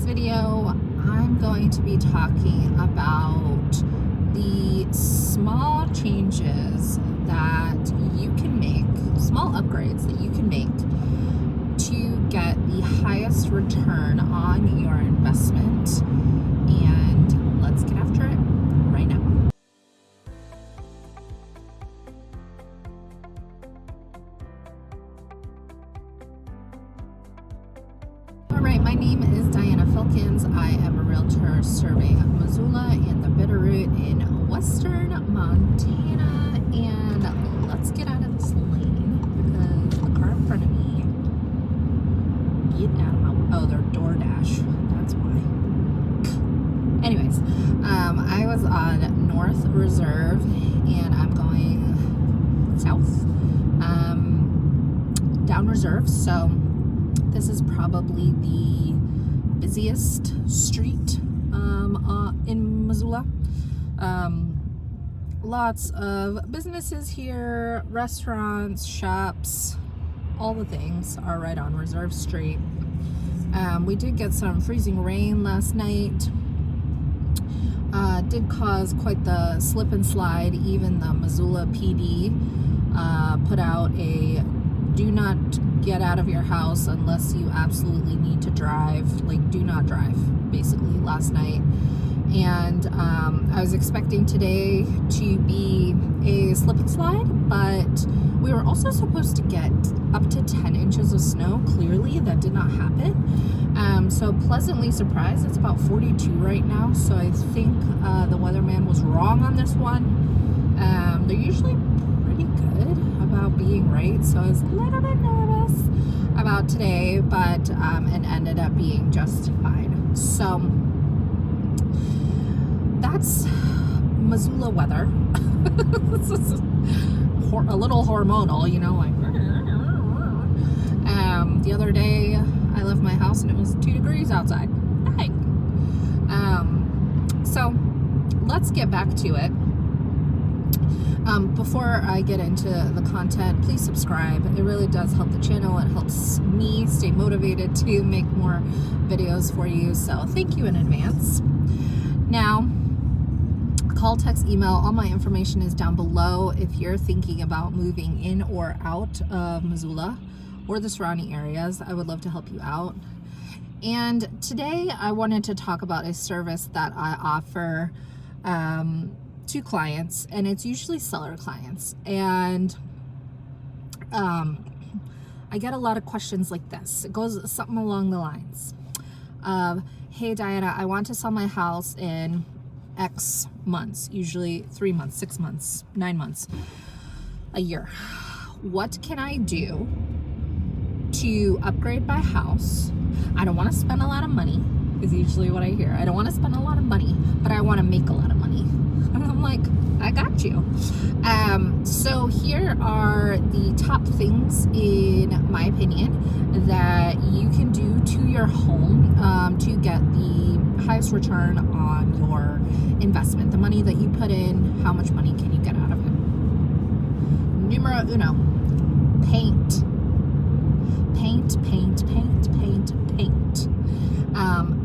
video, I'm going to be talking about the small changes that you can make, small upgrades that you can make to get the highest return on your investment. And let's get after it right now. Alright, my name is Diana Filkins. I am a realtor serving Missoula and the Bitterroot in western Montana. And let's get out of this lane because the car in front of me, get out of my, oh, they're DoorDash. That's why. Anyways, I was on North Reserve and I'm going south, down Reserve. So this is probably the busiest street in Missoula. Lots of businesses here, restaurants, shops, all the things are right on Reserve Street. We did get some freezing rain last night. Did cause quite the slip and slide. Even the Missoula PD put out a do not get out of your house unless you absolutely need to drive, like do not drive, basically, last night. And I was expecting today to be a slip and slide, but we were also supposed to get up to 10 inches of snow. Clearly that did not happen. So pleasantly surprised. It's about 42 right now, so I think the weatherman was wrong on this one. They're usually pretty good about being right, so I was a little bit nervous about today, but it ended up being just fine. So that's Missoula weather. This is a little hormonal, you know, like the other day I left my house and it was 2 degrees outside. Hey. So let's get back to it. Before I get into the content, please subscribe. It really does help the channel. It helps me stay motivated to make more videos for you. So thank you in advance. Now, call, text, email, all my information is down below if you're thinking about moving in or out of Missoula or the surrounding areas. I would love to help you out. And today I wanted to talk about a service that I offer to clients, and it's usually seller clients. And I get a lot of questions like this. It goes something along the lines of, hey Diana, I want to sell my house in X months, usually 3 months, 6 months, 9 months, a year. What can I do to upgrade my house? I don't want to spend a lot of money, is usually what I hear. I don't want to spend a lot of money, but I want to make a lot of money. And I'm like, I got you. So here are the top things, in my opinion, that you can do to your home to get the highest return on your investment. The money that you put in, how much money can you get out of it? Numero uno, paint. Paint, paint, paint, paint, paint.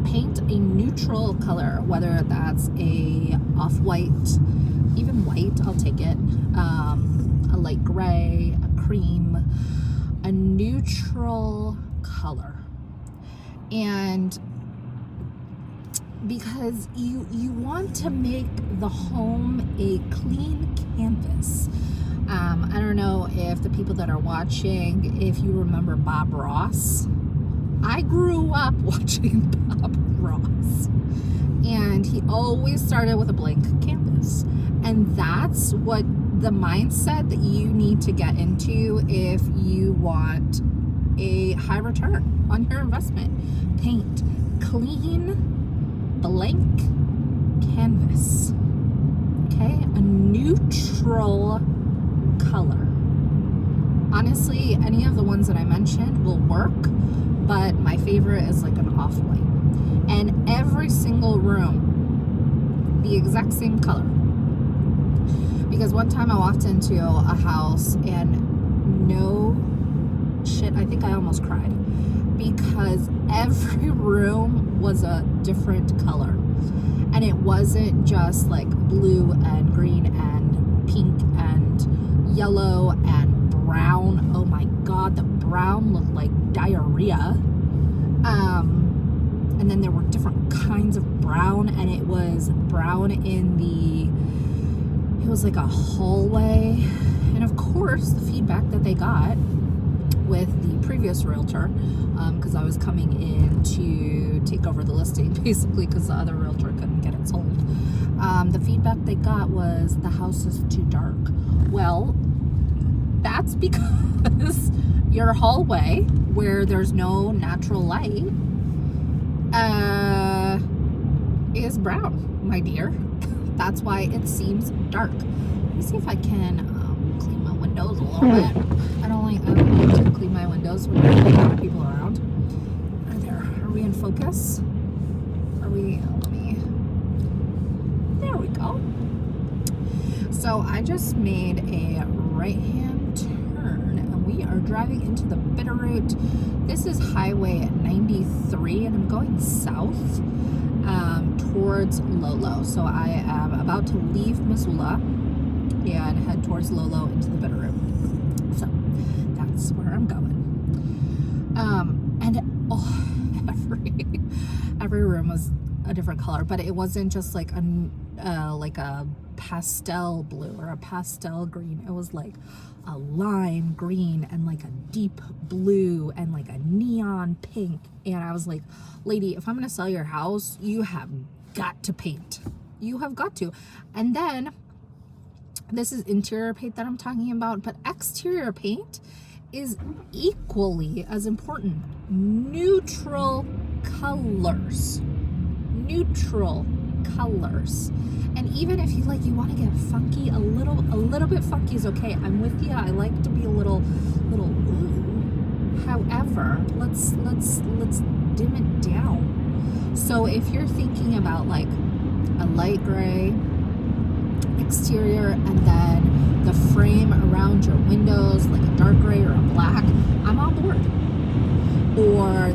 Paint a neutral color, whether that's a off-white, even white, I'll take it, a light gray, a cream, a neutral color. And because you want to make the home a clean canvas. I don't know if the people that are watching, if you remember Bob Ross. I grew up watching Bob Ross, and he always started with a blank canvas. And that's what the mindset that you need to get into if you want a high return on your investment. Paint clean, blank canvas. Okay, a neutral color. Honestly, any of the ones that I mentioned will work, but my favorite is like an off-white. And every single room, the exact same color. Because one time I walked into a house and no shit, I think I almost cried, because every room was was a different color. And it wasn't just like blue and green and pink and yellow and brown. Oh my God, the brown looked like diarrhea. And then there were different kinds of brown, and it was brown it was like a hallway. And of course, the feedback that they got with the previous realtor, because I was coming in to take over the listing, basically because the other realtor couldn't get it sold. The feedback they got was the house is too dark. Well, that's because your hallway, where there's no natural light, is brown, my dear. That's why it seems dark. Let me see if I can clean my windows a little bit. I don't like to clean my windows when there's a lot of people around. Are we in focus? There we go. So I just made a right-hand turn, and we are driving into the Bitterroot. This is Highway 93, and I'm going south towards Lolo. So I am about to leave Missoula and head towards Lolo into the Bitterroot. So that's where I'm going. Every room was a different color, but it wasn't just like a pastel blue or a pastel green. It was like a lime green and like a deep blue and like a neon pink. And I was like, lady, if I'm gonna sell your house, you have got to paint. You have got to. And then this is interior paint that I'm talking about, but exterior paint is equally as important. Neutral colors. And even if you want to get funky, a little bit funky is okay. I'm with you. I like to be a little ooh. However, let's dim it down. So if you're thinking about like a light gray exterior and then the frame around your windows like a dark gray or a black, I'm on board. Or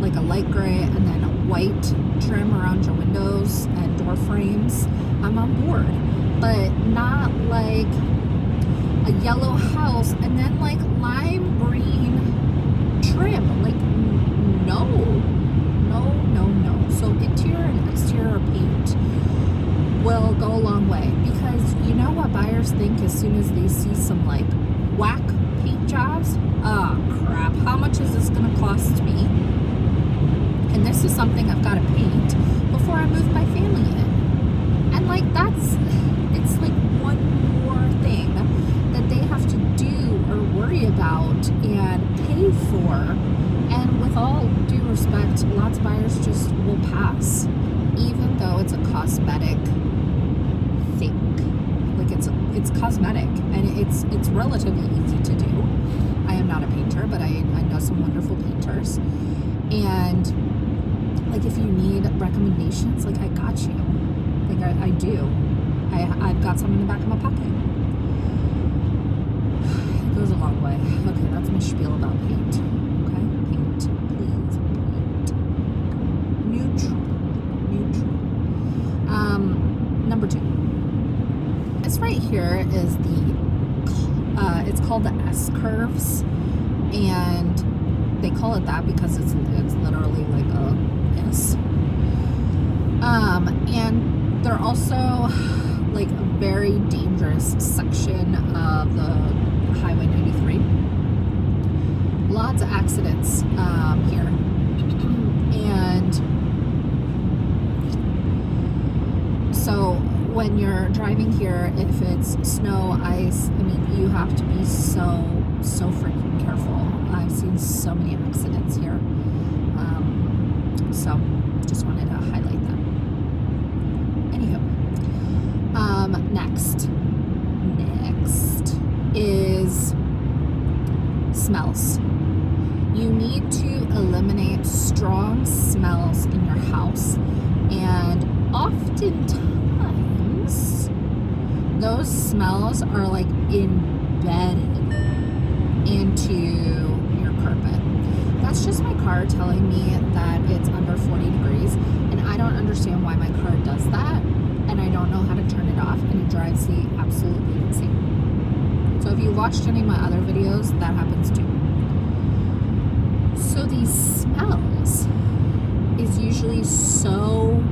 like a light gray and then a white trim around your windows and door frames, I'm on board. But not like a yellow house and then like lime green trim. Like no. So interior and exterior paint will go a long way, because you know what buyers think as soon as they see some like whack paint jobs? Oh crap, how much is this gonna cost me? And this is something I've got to paint before I move my family in. And like it's like one more thing that they have to do or worry about and pay for. And with all due respect, lots of buyers just will pass, even though it's a cosmetic thing. Like it's cosmetic, and it's relatively easy to do. I am not a painter, but I know some wonderful painters. And like if you need recommendations, like I got you. Like I do. I've got some in the back of my pocket. It goes a long way. Okay, that's my spiel about paint. Okay, paint, please, paint. Neutral. Number 2. This right here is it's called the S curves, and they call it that because it's literally like a S. And they're also like a very dangerous section of the Highway 93. Lots of accidents here. And so when you're driving here, if it's snow, ice, I mean, you have to be so freaking careful. I've seen so many accidents here. So just wanted to highlight that. Anywho, next is smells. You need to eliminate strong smells in your house, and oftentimes those smells are like embedded into your carpet. That's just my car telling me that it's under 40 degrees. understand why my car does that, and I don't know how to turn it off, and it drives me absolutely insane. So if you watched any of my other videos, that happens too. So these smells is usually so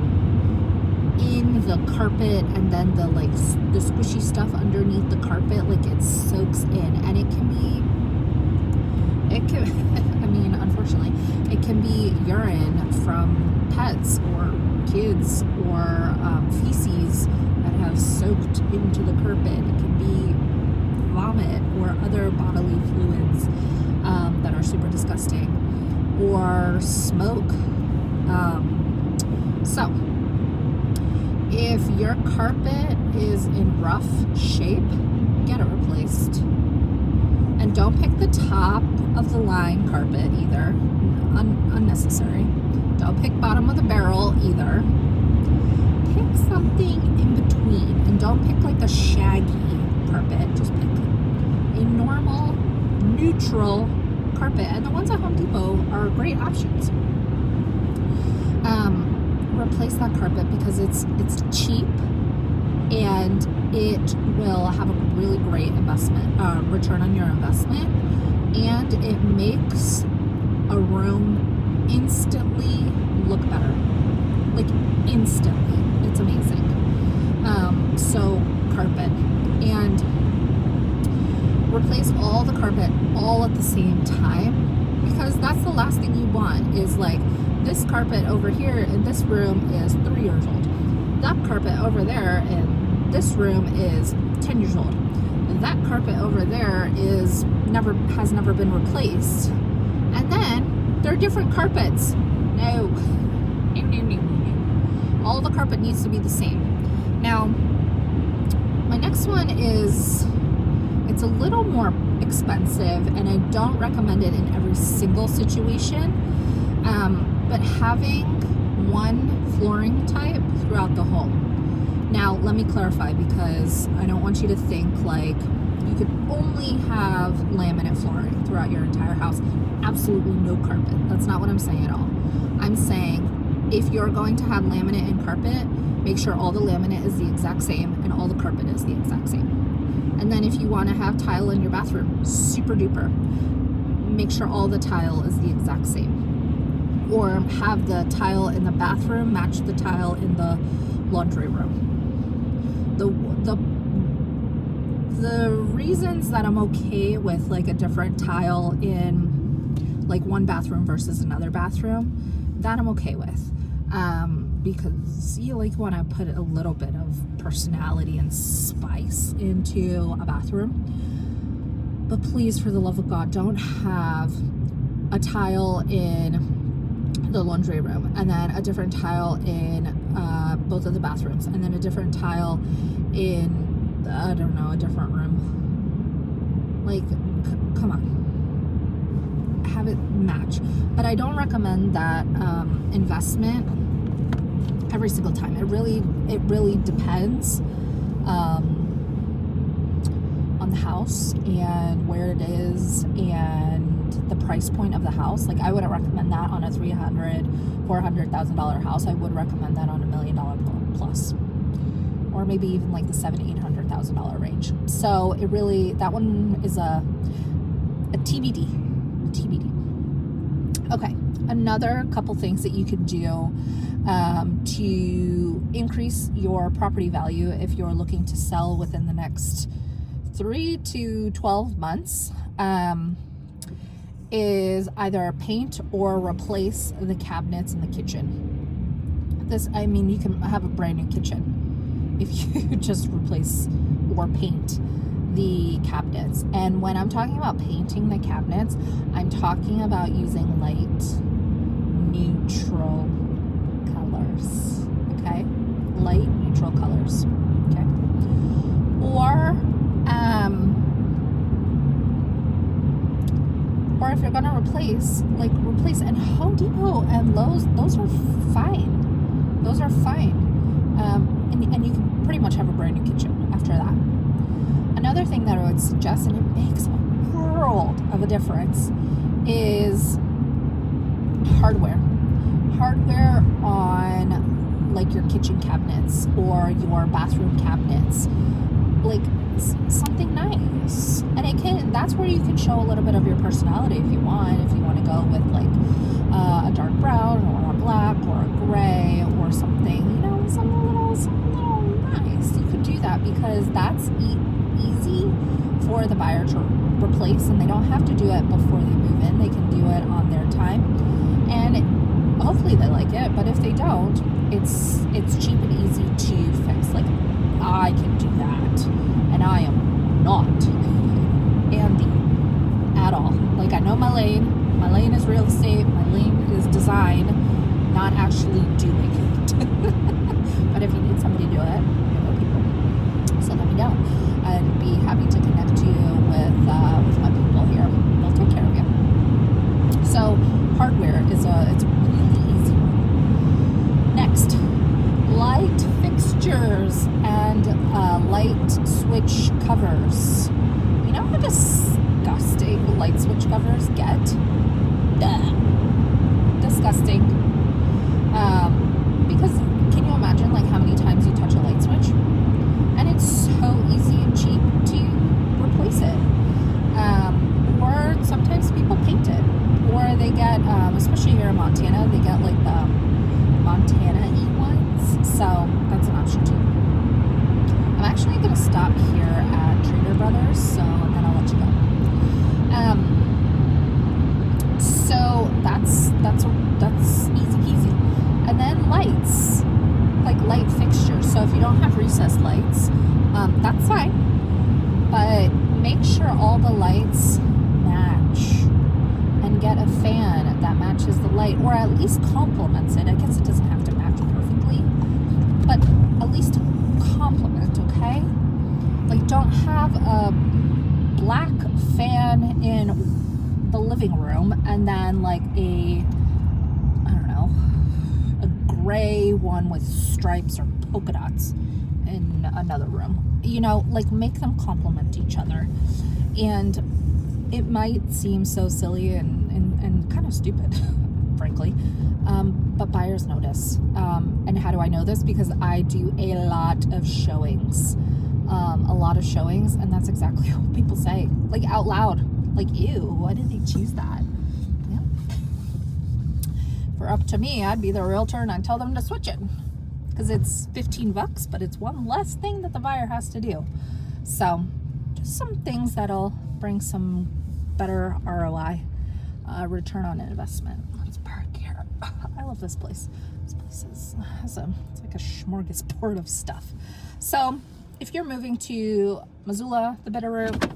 in the carpet, and then the squishy stuff underneath the carpet, like it soaks in, and it can I mean, unfortunately, it can be urine from pets or kids or feces that have soaked into the carpet. It can be vomit or other bodily fluids that are super disgusting, or smoke. So if your carpet is in rough shape, get it replaced. And don't pick the top of the line carpet either. Unnecessary. Don't pick bottom of the barrel either. Pick something in between, and don't pick like a shaggy carpet. Just pick a normal, neutral carpet. And the ones at Home Depot are great options. Replace that carpet because it's cheap, and it will have a really great investment return on your investment, and it makes a room instantly look better, like instantly. It's amazing. So carpet, and replace all the carpet all at the same time, because that's the last thing you want is like, this carpet over here in this room is 3 years old. That carpet over there in this room is 10 years old. And that carpet over there has never been replaced. And then they're different carpets. No. All the carpet needs to be the same. Now, my next one is, it's a little more expensive, and I don't recommend it in every single situation. But having one flooring type throughout the home. Now, let me clarify, because I don't want you to think like you could only have laminate flooring throughout your entire house. Absolutely no carpet. That's not what I'm saying at all. I'm saying if you're going to have laminate and carpet, make sure all the laminate is the exact same and all the carpet is the exact same. And then if you want to have tile in your bathroom, super duper, make sure all the tile is the exact same. Or have the tile in the bathroom match the tile in the laundry room. The reasons that I'm okay with like a different tile in like one bathroom versus another bathroom, that I'm okay with, because you like want to put a little bit of personality and spice into a bathroom. But please, for the love of God, don't have a tile in the laundry room and then a different tile in both of the bathrooms, and then a different tile in, I don't know, a different room. Like, come on, have it match. But I don't recommend that investment every single time. It really depends on the house and where it is and the price point of the house. Like, I wouldn't recommend that on a $400,000 house. I would recommend that on $1 million plus, or maybe even like the $700,000-$800,000 range. So it really, that one is a TBD. Okay, another couple things that you can do to increase your property value if you're looking to sell within the next 3 to 12 months is either paint or replace the cabinets in the kitchen. I mean, you can have a brand new kitchen if you just replace or paint the cabinets. And when I'm talking about painting the cabinets, I'm talking about using light, neutral colors, okay? Light, neutral colors, okay? Or if you're gonna replace. And Home Depot and Lowe's, those are fine. And you can pretty much have a brand new kitchen after that. Another thing that I would suggest, and it makes a world of a difference, is hardware on like kitchen cabinets or your bathroom cabinets, like something nice. And that's where you can show a little bit of your personality if you want to go with like a dark brown or a black or a gray or something, something little nice. You could do that because that's easy for the buyer to replace, and they don't have to do it before they move in. They can do it on their time, and hopefully they like it. But if they don't, it's cheap and easy to fix. Like, I can do that, and I am not Andy at all. Like, I know my lane. My lane is real estate. My lane is design, not actually doing it. But if you need somebody to do it, I know people. So let me know. I'd be happy to connect you with my people here. They'll take care of you. So hardware it's a really easy one. Next, light fixtures and light switch covers. You know how disgusting light switch covers get? Disgusting. Because can you imagine like how many times you touch a light switch? And it's so easy and cheap to replace it. Or sometimes people paint it. Or they get, especially here in Montana, they get like the Montana-y ones. So that's an option too. I'm actually going to stop here at Trader Brothers, so then I'll let you go. So that's easy peasy. And then lights, like light fixtures. So if you don't have recessed lights, that's fine. But make sure all the lights match, and get a fan that matches the light, or at least complements it. I guess it doesn't have to match perfectly, but at least complement, okay? Like, don't have a black fan in the living room and then like a gray one with stripes or polka dots in another room. Like, make them complement each other. And it might seem so silly and kind of stupid, frankly, but buyers notice. And how do I know this? Because I do a lot of showings, and that's exactly what people say, like out loud, like, ew, why did they choose that? Yeah. For up to me, I'd be the realtor and I'd tell them to switch it, because it's $15, but it's one less thing that the buyer has to do. So just some things that'll bring some better ROI, return on investment. Let's park here. I love this place. This place it's like a smorgasbord of stuff. So if you're moving to Missoula, the Bitterroot,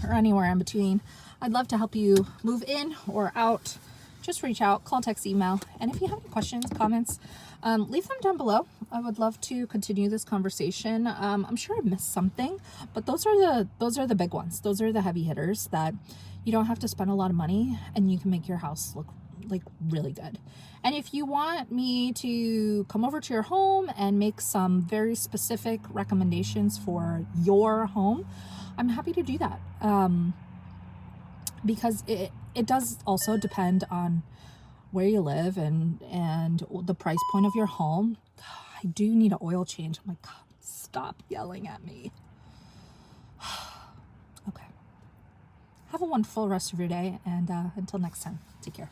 or anywhere in between, I'd love to help you move in or out. Just reach out, call, text, email. And if you have any questions, comments, leave them down below. I would love to continue this conversation. I'm sure I missed something, but those are the big ones. Those are the heavy hitters that you don't have to spend a lot of money and you can make your house look like really good. And if you want me to come over to your home and make some very specific recommendations for your home, I'm happy to do that. Because it does also depend on where you live and the price point of your home. I do need an oil change. Oh my God, stop yelling at me. Okay. Have a wonderful rest of your day, and until next time, take care.